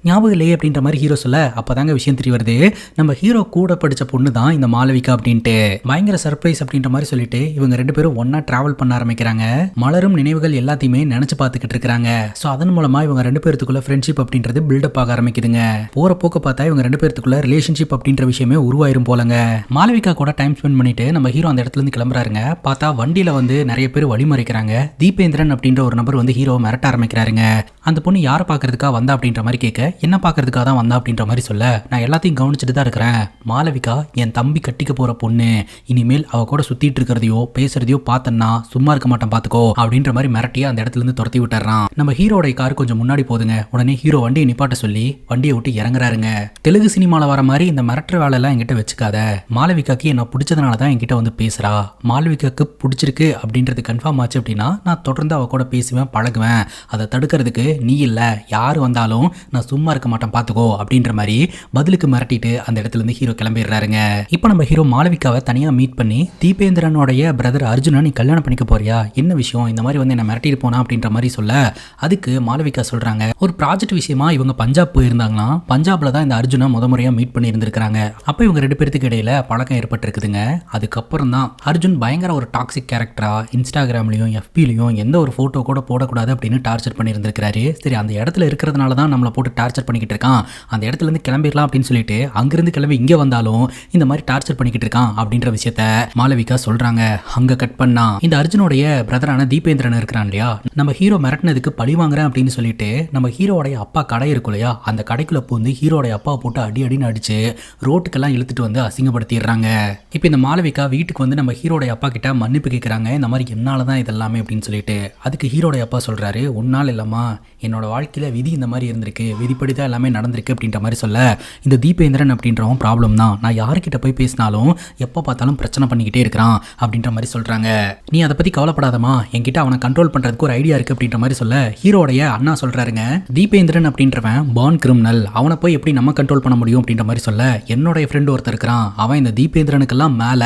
ஞாபகம் இல்லையே அப்படின்ற மாதிரி ஹீரோ சொல்ல அப்போதாங்க விஷயம் தெரிய வருது, நம்ம ஹீரோ கூட படித்த பொண்ணு தான் இந்த மாளவிகா அப்படின்ட்டு. பயங்கர சர்ப்ரைஸ் அப்படின்ற மாதிரி சொல்லிட்டு இவங்க 2 பேரும் ஒன்னா டிராவல் பண்ண ஆரம்பிக்கிறாங்க. மலரும் நினைவுகள் எல்லாத்தையுமே நினைச்சு பார்த்துக்கிட்டு இருக்காங்க. ஸோ அதன் மூலமா இவங்க 2 பேருக்குள்ள ஃப்ரெண்ட்ஷிப் அப்படின்றது பில்டப் ஆக ஆரம்பிக்குதுங்க. போற போக்க பார்த்தா இவங்க 2 பேருக்குள்ள ரிலேஷன்ஷிப் அப்படின்ற விஷயமே உருவாயிரும் போலங்க. மாளவிகா கூட டைம் ஸ்பெண்ட் பண்ணிட்டு நம்ம ஹீரோ அந்த இடத்துல இருந்து கிளம்புறாருங்க. பார்த்தா வண்டியில வந்து நிறைய பேர் வழிமறைக்கிறாங்க. தீபேந்திரன் அப்படின்ற ஒரு நபர் வந்து ஹீரோ மிரட்ட ஆரம்பிக்கிறாருங்க. அந்த பொண்ணு யாரை பார்க்கறதுக்காக வந்தா அப்படின்ற மாதிரி கேட்க, என்ன பார்க்கறதுக்காக தான் வந்தா அப்படின்ற மாதிரி சொல்ல, நான் எல்லாத்தையும் கவனிச்சுட்டு தான் இருக்கிறேன், மாளவிகா என் தம்பி கட்டிக்க போற பொண்ணு, இனிமேல் அவ கூட சுத்திட்டு இருக்கிறதையோ பேசுறதையோ பார்த்தன்னா சும்மா இருக்க மாட்டேன் பாத்துக்கோ அப்படின்ற மாதிரி மிரட்டி அந்த இடத்துல இருந்து துரத்தி விட்டுறான். நம்ம ஹீரோட கார் கொஞ்சம் முன்னாடி போதுங்க. உடனே ஹீரோ வண்டியை நிப்பாட்ட சொல்லி வண்டியை விட்டு இறங்குறாருங்க. தெலுங்கு சினிமால வர மாதிரி இந்த மிரட்டுற வேலை எல்லாம் என்கிட்ட வச்சுக்காத, மாளவிகாக்கு என்ன பிடிச்சதுனால தான் என்கிட்ட வந்து பேசுறா, மாளவிகாக்கு பிடிச்சிருக்கு அப்படின்றது கன்ஃபார்ம் ஆச்சு அப்படின்னா நான் தொடர்ந்து அவ கூட பேசுவேன் பழகுவேன், அதை தடுக்கிறதுக்கு நீ இல்ல யாரு வந்தாலும் நான் சும்மா இருக்க மாட்டேன் பாத்துக்கோ அப்படின்ற மாதிரி பதிலுக்கு மிரட்டிட்டு அந்த இடத்துல இருந்து ஹீரோ கிளம்பிடுறாருங்க. இப்போ நம்ம ஹீரோ மாளவிகாவை தனியா மீட் பண்ணி, தீபேந்திரனுடைய பிரதர் அர்ஜுனா நீ கல்யாணம் பண்ணிக்க போறியா, என்ன விஷயம், இந்த மாதிரி வந்து என்னை மிரட்டிட்டு போனா அப்படின்ற மாதிரி சொல்ல அதுக்கு மாளவிகா சொல்றாங்க ஒரு ப்ராஜெக்ட் விஷயமா இவங்க பஞ்சாப் போயிருந்தாங்களாம். பஞ்சாப்ல தான் இந்த அர்ஜுனை முறையா மீட் பண்ணி இருந்திருக்காங்க. அப்ப இவங்க 2 பேருக்கு இடையில பழக்கம் ஏற்பட்டிருக்குதுங்க. அதுக்கப்புறம் தான் அர்ஜுன் பயங்கர ஒரு டாக்ஸிக் கேரக்டரா இன்ஸ்டாகிராம்லயும் எஃபிலையும் எந்த ஒரு போட்டோ கூட போடக்கூடாது அப்படின்னு டார்ச்சர் பண்ணி இருந்திருக்காரு. சரி, அந்த இடத்துல இருக்கிறதுனால தான் நம்மளை போட்டு டார்ச்சர் பண்ணிக்கிட்டு இருக்கான், அந்த இடத்துல இருந்து கிளம்பிடலாம் அப்படின்னு சொல்லிட்டு அங்கிருந்து கிளம்பி இங்க வந்தாலும் இந்த மாதிரி டார்ச்சர் பண்ணிக்கிட்டு இருக்கான் அப்படின்ற விஷயத்த மாளவிகா சொல்றாங்க. அங்க கட் பண்ணா இந்த அர்ஜுனோடைய பிரதரான தீபேந்திரன் இருக்கிறான் இல்லையா, நம்ம ஹீரோ மிரட்டினதுக்கு பழி வாங்குறேன் அப்படின்னு சொல்லிட்டு நம்ம ஹீரோடைய அப்பா கடை இருக்கும் இல்லையா, அந்த கடைக்குள்ள பூந்து ஹீரோடைய அப்பாவை போட்டு அடின்னு அடிச்சு ரோட்டுக்கெல்லாம் இழுத்துட்டு வந்து அசிங்கப்படுத்திடுறாங்க. இப்போ இந்த மாளவிகா வீட்டுக்கு வந்து நம்ம ஹீரோடைய அப்பா கிட்ட மன்னிப்பு கேட்குறாங்க. இந்த மாதிரி என்னாலதான் இதெல்லாமே அப்படின்னு சொல்லிட்டு. அதுக்கு ஹீரோடைய அப்பா சொல்றாரு, உன்னால் இல்லம்மா, என்னோட வாழ்க்கையில விதி இந்த மாதிரி இருந்திருக்கு, விதிப்படி தான் எல்லாமே நடந்திருக்கு அப்படின்ற மாதிரி சொல்ல இந்த தீபேந்திரன் அப்படின்றவன் ப்ராப்ளம் தான், நான் யார்கிட்ட போய் பேசினாலும் எப்போ பார்த்தாலும் பிரச்சனை பண்ணிக்கிட்டே இருக்கிறான் அப்படின்ற மாதிரி சொல்றாங்க. நீ அதை பத்தி கவலைப்படாதமா, என்கிட்ட அவனை கண்ட்ரோல் பண்றதுக்கு ஒரு ஐடியா இருக்கு அப்படின்ற மாதிரி சொல்ல ஹீரோடைய அண்ணா சொல்றாருங்க, தீபேந்திரன் அப்படின்றவன் பார்ன் கிரிமினல், அவனை போய் எப்படி நம்ம கண்ட்ரோல் பண்ண முடியும் அப்படின்ற மாதிரி சொல்ல என்னோட ஃப்ரெண்ட் ஒருத்தர் இருக்கிறான், அவன் இந்த தீபேந்திரனுக்கெல்லாம் மேல,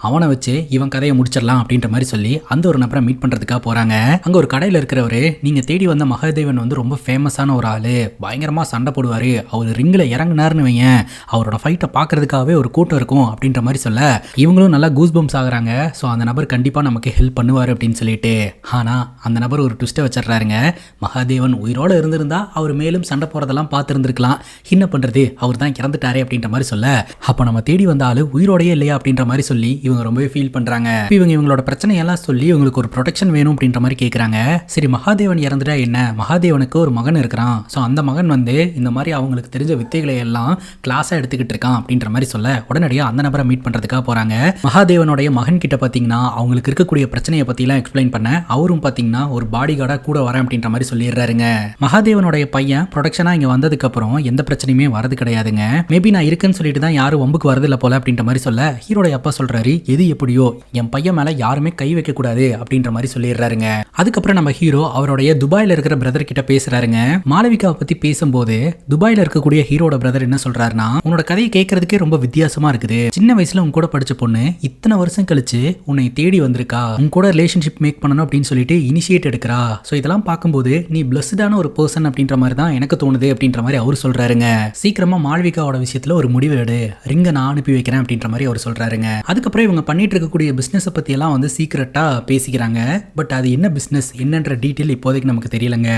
அவனை வச்சு இவன் கதையை முடிச்சிடலாம் அப்படின்ற மாதிரி சொல்லி அந்த ஒரு நபரை மீட் பண்றதுக்காக போறாங்க. அங்க ஒரு கடையில் இருக்கிறவரு, நீங்க தேடி வந்த மகாதேவன் வந்து ரொம்ப ஃபேமஸான ஒரு ஆளு, பயங்கரமா சண்டை போடுவாரு, அவர் ரிங்கில் இறங்குனாருன்னு வையன், அவரோட ஃபைட்டை பார்க்கறதுக்காகவே ஒரு கூட்டம் இருக்கும் அப்படின்ற மாதிரி சொல்ல இவங்களும் நல்லா கூஸ் பம்ஸ் ஆகுறாங்க. ஸோ அந்த நபர் கண்டிப்பா நமக்கு ஹெல்ப் பண்ணுவார் அப்படின்னு சொல்லிட்டு. ஆனா அந்த நபர் ஒரு ட்விஸ்ட்டை வச்சிடறாருங்க, மகாதேவன் உயிரோட இருந்திருந்தா அவர் மேலும் சண்டை போறதெல்லாம் பார்த்துருந்துருக்கலாம், என்ன பண்றது அவர் தான் இறந்துட்டாரே அப்படின்ற மாதிரி சொல்ல அப்போ நம்ம தேடி வந்த ஆளு உயிரோடையே இல்லையா அப்படின்ற மாதிரி சொல்லி இவங்க ரொம்பவே ஃபீல் பண்றாங்க. இவங்களோட பிரச்சனையெல்லாம் சொல்லி இவங்களுக்கு ஒரு ப்ரொடெக்ஷன் வேணும் அப்படின்ற மாதிரி கேட்குறாங்க. சரி, மகாதேவன் இறந்துட்டா என்ன, மகாதேவனுக்கு ஒரு மகன் இருக்கிறான், ஸோ அந்த மகன் வந்து இந்த மாதிரி அவங்களுக்கு தெரிஞ்ச வித்தைகளை எல்லாம் கிளாஸாக எடுத்துக்கிட்டு இருக்கான் அப்படின்ற மாதிரி சொல்ல உடனடியாக அந்த நபரை மீட் பண்ணுறதுக்காக போகிறாங்க. மகாதேவனுடைய மகன் கிட்ட பார்த்தீங்கன்னா அவங்களுக்கு இருக்கக்கூடிய பிரச்சனையை பற்றிலாம் எக்ஸ்பிளைன் பண்ண அவரும் பார்த்தீங்கன்னா ஒரு பாடி கார்டாக கூட வரேன் அப்படின்ற மாதிரி சொல்லிடுறாருங்க. மகாதேவனுடைய பையன் ப்ரொடக்ஷனாக இங்கே வந்ததுக்கப்புறம் எந்த பிரச்சனையுமே வரது கிடையாதுங்க, மேபி நான் இருக்குன்னு சொல்லிட்டு தான் யாரும் வம்புக்கு வரதில்லை போல அப்படின்ற மாதிரி சொல்ல ஹீரோடைய அப்பா சொல்றாரு, எது எப்படியோ என் பையன் மேலே யாருமே கை வைக்கக்கூடாது அப்படின்ற மாதிரி சொல்லிடுறாருங்க. அதுக்கப்புறம் நம்ம ஹீரோ அவருடைய துபாயில் இருக்கிற பிரதர் கிட்ட பேசுறாருங்க. மாளவிகாவை பத்தி பேசும்போது துபாயில இருக்கக்கூடிய ஹீரோட பிரதர் என்ன சொல்றாருன்னா, உன்னோட கதையை கேட்கறதுக்கே ரொம்ப வித்தியாசமா இருக்குது, சின்ன வயசுல உன் கூட படிச்ச பொண்ணு இத்தனை வருஷம் கழிச்சு உன்னை தேடி வந்திருக்கா, உன் கூட ரிலேஷன்ஷிப் மேக் பண்ணணும் அப்படின்னு சொல்லிட்டு இனிஷியேட் எடுக்கிறா, ஸோ இதெல்லாம் பார்க்கும்போது நீ பிளஸ்டான ஒரு பர்சன் அப்படின்ற மாதிரி தான் எனக்கு தோணுது அப்படின்ற மாதிரி அவர் சொல்றாருங்க. சீக்கிரமா மாளவிகாவோட விஷயத்துல ஒரு முடிவு எடு, ரிங்க நான் அனுப்பி வைக்கிறேன் அப்படின்ற மாதிரி அவர் சொல்றாருங்க. அதுக்கப்புறம் இவங்க பண்ணிட்டு இருக்கக்கூடிய பிசினஸ் பத்தி எல்லாம் வந்து சீக்கிரட்டா பேசிக்கிறாங்க. பட் அது என்ன பிசினஸ் என்னன்ற டீட்டெயில் இப்போதைக்கு நமக்கு தெரியலங்க.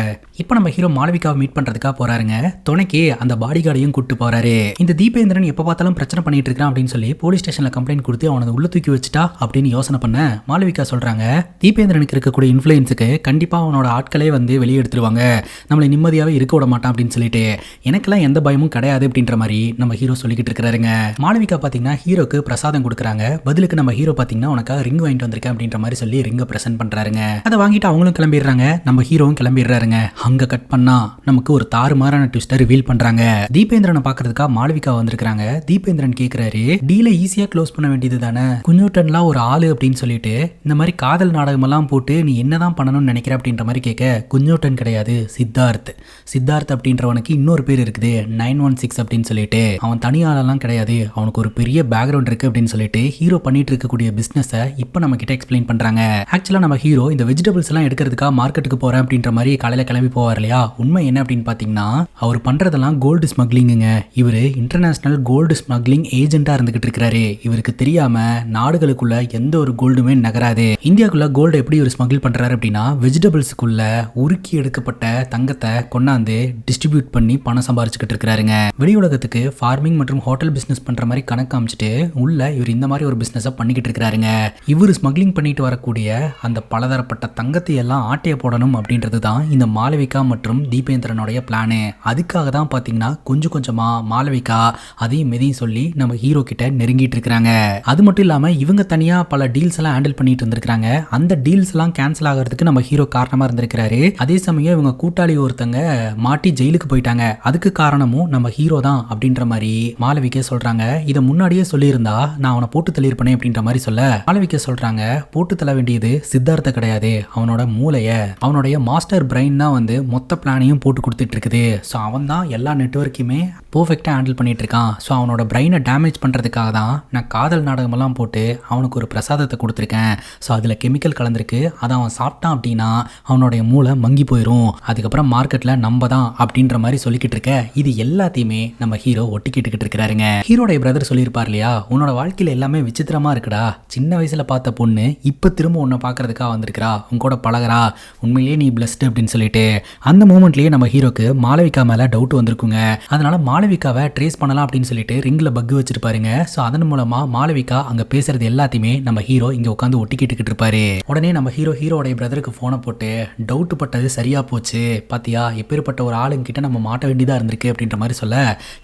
இப்போ நம்ம ஹீரோ மாளவிகாவை மீட் பண்றதுக்காக போறாருங்க. துணைக்கு அந்த பாடி கார்டையும் கூட்டு போறாரு. இந்த தீபேந்திரன் எப்ப பார்த்தாலும் பிரச்சனை பண்ணிட்டு இருக்கான் அப்படின்னு சொல்லி போலீஸ் ஸ்டேஷன்ல கம்ப்ளைண்ட் கொடுத்து அவனை உள்ள தூக்கி வச்சுட்டா அப்படின்னு யோசனை பண்ண மாளவிகா சொல்றாங்க, தீபேந்திரனுக்கு இருக்கக்கூடிய இன்ஃப்ளூயன்ஸுக்கு கண்டிப்பா அவனோட ஆட்களே வந்து வெளியே எடுத்துருவாங்க, நம்மளை நிம்மதியாவே இருக்க விட மாட்டான் அப்படின்னு சொல்லிட்டு எனக்கெல்லாம் எந்த பயமும் கிடையாது அப்படின்ற மாதிரி நம்ம ஹீரோ சொல்லிக்கிட்டு இருக்காருங்க. மாளவிகா பாத்தீங்கன்னா ஹீரோக்கு பிரசாதம் கொடுக்குறாங்க. பதிலுக்கு நம்ம ஹீரோ பாத்தீங்கன்னா உனக்காக ரிங் வாங்கிட்டு வந்திருக்கேன் அப்படின்ற மாதிரி சொல்லி ரிங்கை பிரசன்ட் பண்றாருங்க. அதை வாங்கிட்டு அவங்களும் கிளம்பிடுறாங்க, நம்ம ஹீரோவும் கிளம்பிடுறாருங்க. அங்க கட் பண்ணா நமக்கு ஒரு தாறுமாறான ட்விஸ்டை ரிவீல் பண்றாங்க. தீபேந்திரனை பாக்குறதுக்காக மாளவிகா வந்திருக்காங்க. தீபேந்திரன் கேக்குறாரு, டீலை ஈஸியா க்ளோஸ் பண்ண வேண்டியது தானே, குஞ்சூட்டன்லாம் ஒரு ஆளு அப்படின்னு சொல்லிட்டு இந்த மாதிரி காதல் நாடகம் எல்லாம் போட்டு நீ என்னதான் பண்ணணும்னு நினைக்கிற அப்படின்ற மாதிரி கேட்க, குஞ்சூட்டன் கிடையாது சித்தார்த், சித்தார்த் அப்படின்றவனுக்கு இன்னொரு பேர் இருக்குது 916 அப்படின்னு சொல்லிட்டு, அவன் தனியாளெல்லாம் கிடையாது, அவனுக்கு ஒரு பெரிய பேக்ரவுண்ட் இருக்கு அப்படின்னு சொல்லிட்டு ஹீரோ பண்ணிட்டு இருக்கக்கூடிய பிசினஸை இப்போ நம்ம கிட்ட எக்ஸ்பிளைன் பண்றாங்க. ஆக்சுவலா நம்ம ஹீரோ இந்த வெஜிடபிள்ஸ் எல்லாம் எடுக்கிறதுக்காக மார்க்கெட்டுக்கு போறேன் அப்படின்ற மாதிரி காலையில கிளம்பி போவார் இல்லையா, உண்மை என்ன அப்படின்னு பாத்தீங்கன்னா அவர் பண்றதெல்லாம் கோல்டு ஸ்மக்லிங்குங்க. இவரு இன்டர்நேஷனல் கோல்டு ஸ்மக்லிங் ஏஜென்ட்டா இருந்துகிட்டு இருக்காரு. இவருக்கு தெரியாம நாடுகளுக்குள்ள எந்த ஒரு கோல்டுமே நகராது. இந்தியாக்குள்ள கோல்டு எப்படி இவர் ஸ்மகிள் பண்றாரு அப்படின்னா, வெஜிடபிள்ஸுக்குள்ள உருக்கி எடுக்கப்பட்ட தங்கத்தை கொண்டாந்து டிஸ்ட்ரிபியூட் பண்ணி பணம் சம்பாரிச்சுக்கிட்டு இருக்காருங்க. வெளி உலகத்துக்கு ஃபார்மிங் மற்றும் ஹோட்டல் பிசினஸ் பண்ற மாதிரி கணக்கு காமிச்சிட்டு உள்ள இவர் இந்த மாதிரி ஒரு பிசினஸ் பண்ணிக்கிட்டு இருக்காருங்க. இவர் ஸ்மக்லிங் பண்ணிட்டு வரக்கூடிய அந்த பலதரப்பட்ட தங்கத்தை எல்லாம் ஆட்டைய போடணும் அப்படின்றது தான் இந்த மாளவிகா மற்றும் தீபேந்திரனுடைய பிளானு. அதுக்காக தான் பாத்தீங்கன்னா கொஞ்சம் கொஞ்சமா மாளவிகா அதையும் மெதையும் சொல்லி நம்ம ஹீரோ கிட்ட நெருங்கிட்டு இருக்காங்க. அது மட்டும் இல்லாம இவங்க தனியா பல டீல்ஸ் எல்லாம் ஹேண்டில் பண்ணிட்டு இருந்திருக்காங்க. அந்த டீல்ஸ் எல்லாம் கேன்சல் ஆகிறதுக்கு நம்ம ஹீரோ காரணமா இருந்திருக்காரு. அதே சமயம் இவங்க கூட்டாளி ஒருத்தங்க மாட்டி ஜெயிலுக்கு போயிட்டாங்க, அதுக்கு காரணமும் நம்ம ஹீரோ தான் அப்படின்ற மாதிரி மாளவிகா சொல்றாங்க. இதை முன்னாடியே சொல்லியிருந்தா நான் அவனை போட்டு தள்ளியிருப்பேன் அப்படின்ற மாதிரி சொல்ல மாளவிகா சொல்றாங்க, போட்டு தள்ள வேண்டியது சித்தார்த்த கிடையாது, அவனோட மூளைய, அவனுடைய மாஸ்டர் பிரெயின் தான் வந்து மொத்த பிளானையும் போட்டு கொடுத்துட்டு இருக்குது. ஸோ அவன் தான் எல்லா நெட்வொர்க்கையுமே பர்ஃபெக்டா ஹேண்டில் பண்ணிட்டு இருக்கான். ஸோ அவனோட பிரெயினை டேமேஜ் பண்றதுக்காக தான் நான் காதல் நாடகமெல்லாம் போட்டு அவனுக்கு ஒரு பிரசாதத்தை கொடுத்துருக்கேன். ஸோ அதில் கெமிக்கல் கலந்துருக்கு, அதை அவன் சாப்பிட்டான் அப்படின்னா அவனுடைய மூளை மங்கி போயிடும், அதுக்கப்புறம் மார்க்கெட்ல நம்ம தான் அப்படின்ற மாதிரி சொல்லிக்கிட்டு இருக்க இது எல்லாத்தையுமே நம்ம ஹீரோ ஒட்டிக்கிட்டு இருக்கிறாருங்க. ஹீரோடைய பிரதர் சொல்லியிருப்பார் இல்லையா, உன்னோட வாழ்க்கையில எல்லாமே விசித்திரமா இருக்குடா, சின்ன வயசுல பார்த்த பொண்ணு இப்ப திரும்ப உன்னை பாக்குறதுக்காக வந்திருக்கிறா, உன் கூட பழகிறா, உண்மையிலேயே நீ பிளஸ்ட் அப்படின்னு சொல்லிட்டு அந்த மூமெண்ட்லயே நம்ம ஹீரோக்கு மாளவிகா மேல டவுட் வந்திருக்குங்க. அதனால மாளவிகாவை ட்ரேஸ் பண்ணலாம் அப்படின்னு சொல்லிட்டு ரிங்ல பக் வச்சிருப்பாருங்க. சோ அதன் மூலமா மாளவிகா அங்க பேசுறது எல்லாத்தையுமே நம்ம ஹீரோ இங்க உட்காந்து ஒட்டிக்கிட்டு இருப்பாரு. உடனே நம்ம ஹீரோடைய பிரதருக்கு போனை போட்டு டவுட் பட்டது சரியா போச்சு பாத்தியா, எப்பேற்பட்ட ஒரு ஆளுங்கிட்ட நம்ம மாட்ட வேண்டியதா இருந்திருக்கு அப்படின்ற மாதிரி சொல்ல,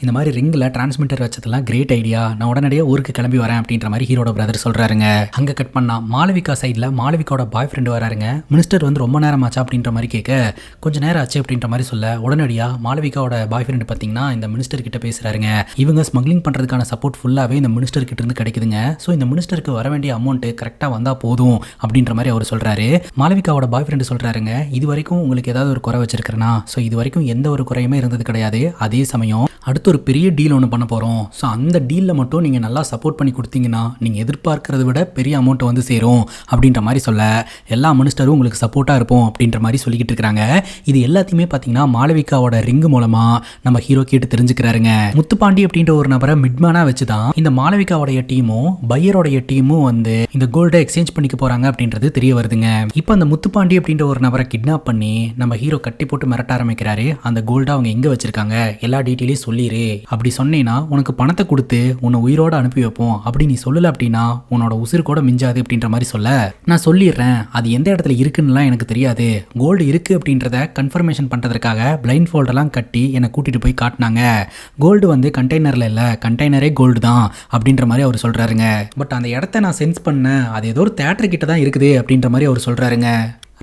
இந்த மாதிரி ரிங்ல டிரான்ஸ்மிட்டர் வச்சதெல்லாம் கிரேட் ஐடியா, நான் உடனடியே ஊருக்கு கிளம்பி வரேன் அப்படின்ற மாதிரி ஹீரோட பிரதர் சொல்றாருங்க. அங்க கட் பண்ணா மாளவிகா சைட்ல மாளவிகாவோட பாய் ஃப்ரெண்ட் வராருங்க. மினிஸ்டர் வந்து ரொம்ப நேரம் ஆச்சா அப்படின்ற மாதிரி கேட்க, கொஞ்ச நேரம் ஆச்சு அப்படின்ற மாதிரி சொல்ல, உடனடியா மாளவிகாவோட பாய் ஃப்ரெண்ட் பாத்தீங்கன்னா இந்த மினிஸ்டர் கிட்ட பேசுறாருங்க. இவங்க ஸ்மக்லிங் பண்றதுக்கான சப்போர்ட் ஃபுல்லாவே இந்த மினிஸ்டர் கிட்ட இருந்து கிடைக்குதுங்க. சோ இந்த மினிஸ்டருக்கு வர வேண்டிய அமௌண்ட் கரெக்டா வந்தா போதும் அப்படின்ற மாதிரி அவர் சொல்றாரு. மாளவிகாவோட பாய் ஃப்ரெண்ட் சொல்றாருங்க, இது வரைக்கும் உங்களுக்கு ஏதாவது ஒரு குறை வச்சிருக்கிறனா, ஸோ இது வரைக்கும் எந்த ஒரு குறையுமே இருந்தது கிடையாது, அதே சமயம் அடுத்து ஒரு பெரிய டீல் ஒன்று பண்ண போகிறோம், ஸோ அந்த டீலில் மட்டும் நீங்கள் நல்லா சப்போர்ட் பண்ணி கொடுத்தீங்கன்னா நீங்கள் எதிர்பார்க்கறத விட பெரிய அமௌண்ட் வந்து சேரும் அப்படின்ற மாதிரி சொல்ல, எல்லா மினிஸ்டரும் உங்களுக்கு சப்போர்ட்டாக இருப்போம் அப்படின்ற மாதிரி சொல்லிக்கிட்டு இருக்கிறாங்க. இது எல்லாத்தையுமே பார்த்தீங்கன்னா மாளவிகாவோட ரிங் மூலமாக நம்ம ஹீரோ கேட்டு தெரிஞ்சுக்கிறாருங்க. முத்துப்பாண்டி அப்படின்ற ஒரு நபரை மிட்மேனாக வச்சு தான் இந்த மாளவிகாவோடைய டீமும் பையரோடைய டீமும் வந்து இந்த கோல்டை எக்ஸ்சேஞ்ச் பண்ணிக்க போகிறாங்க அப்படின்றது தெரிய வருதுங்க. இப்போ அந்த முத்துப்பாண்டி அப்படின்ற ஒரு நபரை கிட்னாப் பண்ணி நம்ம ஹீரோ கட்டி போட்டு மிரட்ட ஆரம்பிக்கிறாரு. அந்த கோல்டை அவங்க எங்கே வச்சிருக்காங்க எல்லா டீட்டெயிலையும் சொல்லிடு, அப்படி சொன்னேன்னா உனக்கு பணத்தை கொடுத்து உன்னை உயிரோட அனுப்பி வைப்போம், அப்படி நீ சொல்லல அப்படின்னா உன்னோட உயிர் கூட மிஞ்சாது அப்படின்ற மாதிரி சொல்ல, நான் சொல்லிடுறேன் அது எந்த இடத்துல இருக்குன்னுலாம் எனக்கு தெரியாது, கோல்டு இருக்கு அப்படின்றத கன்ஃபர்மேஷன் பண்றதுக்காக பிளைண்ட் ஃபோல்டெல்லாம் கட்டி என்னை கூட்டிட்டு போய் காட்டினாங்க, கோல்டு வந்து கண்டெய்னர்ல இல்ல, கண்டெய்னரே கோல்டு தான் அப்படின்ற மாதிரி அவர் சொல்றாருங்க. பட் அந்த இடத்த நான் சென்ஸ் பண்ணேன், அது ஏதோ ஒரு தியேட்டர் கிட்ட தான் இருக்குது அப்படின்ற மாதிரி அவர் சொல்றாருங்க.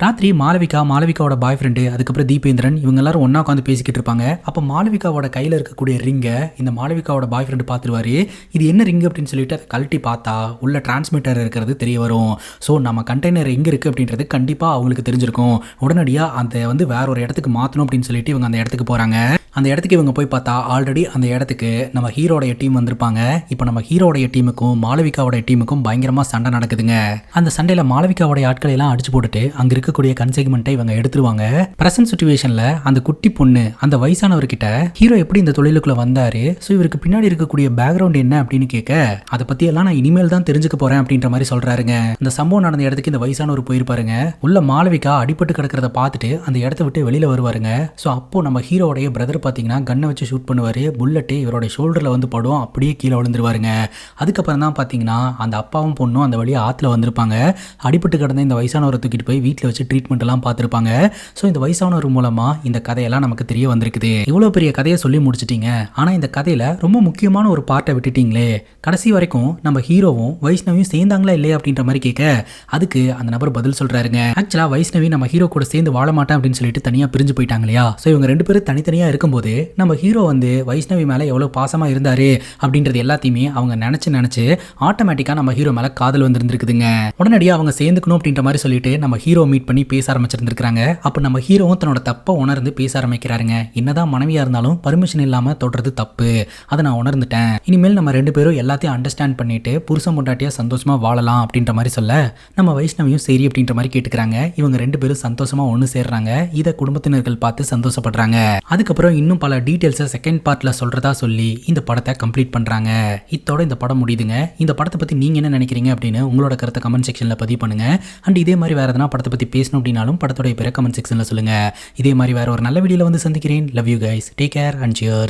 ராத்திரி மாளவிகாவோட பாய் ஃப்ரெண்டு அதுக்கப்புறம் தீபேந்திரன் இவங்க எல்லாரும் ஒன்றா உட்காந்து பேசிக்கிட்டு இருப்பாங்க. அப்போ மாளவிகாவோட கையில் இருக்கக்கூடிய ரிங்கை இந்த மாளவிகாவோட பாய் ஃப்ரெண்டு பார்த்துருவாரு. இது என்ன ரிங் அப்படின்னு சொல்லிட்டு அதை கழட்டி பார்த்தா உள்ள டிரான்ஸ்மிட்டர் இருக்கிறது தெரிய வரும். ஸோ நம்ம கண்டெய்னர் எங்கே இருக்குது அப்படின்றது கண்டிப்பாக அவங்களுக்கு தெரிஞ்சிருக்கும். உடனடியாக அதை வந்து வேற ஒரு இடத்துக்கு மாற்றணும் அப்படின்னு சொல்லிட்டு இவங்க அந்த இடத்துக்கு போகிறாங்க. அந்த இடத்துக்கு இவங்க போய் பார்த்தா ஆல்ரெடி அந்த இடத்துக்கு நம்ம ஹீரோடைய டீம் வந்திருப்பாங்க. இப்போ நம்ம ஹீரோடைய டீமுக்கும் மாளவிகாவோட டீமுக்கும் பயங்கரமாக சண்டை நடக்குதுங்க. அந்த சண்டையில் மாளவிகாவோடைய ஆட்களை எல்லாம் அடிச்சு போட்டுட்டு அங்கே இருக்கக்கூடிய கன்சைன்மெண்ட்டை இவங்க எடுத்துருவாங்க. பிரசன்ட் சிச்சுவேஷன்ல அந்த குட்டி பொண்ணு அந்த வயசானவர்கிட்ட ஹீரோ எப்படி இந்த தொழிலுக்குள்ள வந்தாரு, ஸோ இவருக்கு பின்னாடி இருக்கக்கூடிய பேக்ரவுண்ட் என்ன அப்படின்னு கேட்க, அதை பத்தி எல்லாம் நான் இனிமேல் தான் தெரிஞ்சுக்க போறேன் அப்படின்ற மாதிரி சொல்றாருங்க. இந்த சம்பவம் நடந்த இடத்துக்கு இந்த வயசானவர் போயிருப்பாருங்க. உள்ள மாளவிகா அடிபட்டு கிடக்கிறத பார்த்துட்டு அந்த இடத்த விட்டு வெளியில வருவாருங்க. ஸோ அப்போ நம்ம ஹீரோடைய பிரதர் பார்த்தீங்கன்னா கண்ணை வச்சு ஷூட் பண்ணுவாரு. புல்லட்டு இவரோட ஷோல்டர்ல வந்து படும், அப்படியே கீழே விழுந்துருவாருங்க. அதுக்கப்புறம் தான் பார்த்தீங்கன்னா அந்த அப்பாவும் பொண்ணும் அந்த வழியா ஆத்துல வந்திருப்பாங்க. அடிபட்டு கிடந்த இந்த வயசானவரை தூக்கிட்டு போய் வீட்டில் வச்சு ட்ரீட்மெண்ட் எல்லாம் பார்த்துருப்பாங்க. ஸோ இந்த வயசானவர் மூலமா இந்த கதையெல்லாம் நமக்கு தெரிய வந்திருக்குது. இவ்வளோ பெரிய கதையை சொல்லி முடிச்சிட்டீங்க, ஆனால் இந்த கதையில ரொம்ப முக்கியமான ஒரு பார்ட்டை விட்டுட்டீங்களே, கடைசி வரைக்கும் நம்ம ஹீரோவும் வைஷ்ணவியும் சேர்ந்தாங்களா இல்லையா அப்படின்ற மாதிரி கேட்க, அதுக்கு அந்த நபர் பதில் சொல்றாருங்க. ஆக்சுவலா வைஷ்ணவி நம்ம ஹீரோ கூட சேர்ந்து வாழ மாட்டேன் அப்படின்னு சொல்லிட்டு தனியா பிரிஞ்சு போயிட்டாங்க இல்லையா. ஸோ இவங்க ரெண்டு பேரும் தனித்தனியா இருக்கும்போது நம்ம ஹீரோ வந்து வைஷ்ணவி மேல எவ்வளவு பாசமா இருந்தாரு அப்படின்றது எல்லாத்தையுமே அவங்க நினைச்சு ஆட்டோமேட்டிக்கா நம்ம ஹீரோ மேல காதல் வந்துருந்துருக்குதுங்க. உடனடியாக அவங்க சேர்ந்துக்கணும் அப்படின்ற மாதிரி சொல்லிட்டு நம்ம ஹீரோ மீட் பண்ணி பேச ஆரம்பிச்சிருந்திருக்காங்க. அப்போ நம்ம ஹீரோவும் தன்னோட தப்பை உணர்ந்து பேச ஆரம்பிக்கிறாருங்க. என்னதான் மனைவியா இருந்தாலும் பர்மிஷன் இல்லாம தொடர்றது தப்பு, அதை நான் உணர்ந்துட்டேன், இனிமேல் நம்ம ரெண்டு பேரும் எல்லாத்தையும் அண்டர்ஸ்டாண்ட் பண்ணிட்டு புருஷன் பொண்டாட்டியா சந்தோஷமா வாழலாம் அப்படின்ற மாதிரி சொல்ல, நம்ம வைஷ்ணவியும் சரி அப்படின்ற மாதிரி கேட்டுக்கிறாங்க. இவங்க ரெண்டு பேரும் சந்தோஷமா ஒன்று சேர்றாங்க. இதை குடும்பத்தினர்கள் பார்த்து சந்தோஷப்படுறாங்க. அதுக்கப்புறம் இன்னும் பல டீட்டெயில்ஸை செகண்ட் பார்ட்ல சொல்றதா சொல்லி இந்த படத்தை கம்ப்ளீட் பண்றாங்க. இதோட இந்த படம் முடியுதுங்க. இந்த படத்தை பத்தி நீங்க என்ன நினைக்கிறீங்க அப்படின்னு உங்களோட கருத்தை கமெண்ட் செக்ஷன்ல பதிவு பண்ணுங்க. அண்ட் இதே மாதிரி வேற எதனா படத்தை பத்தி பேசணும் அப்படின்னாலும் படத்தோட பேரை கமெண்ட் செக்ஷன்ல சொல்லுங்க. இதே மாதிரி வேற ஒரு நல்ல வீடியோல வந்து சந்திக்கிறேன். Love you guys, take care and cheers.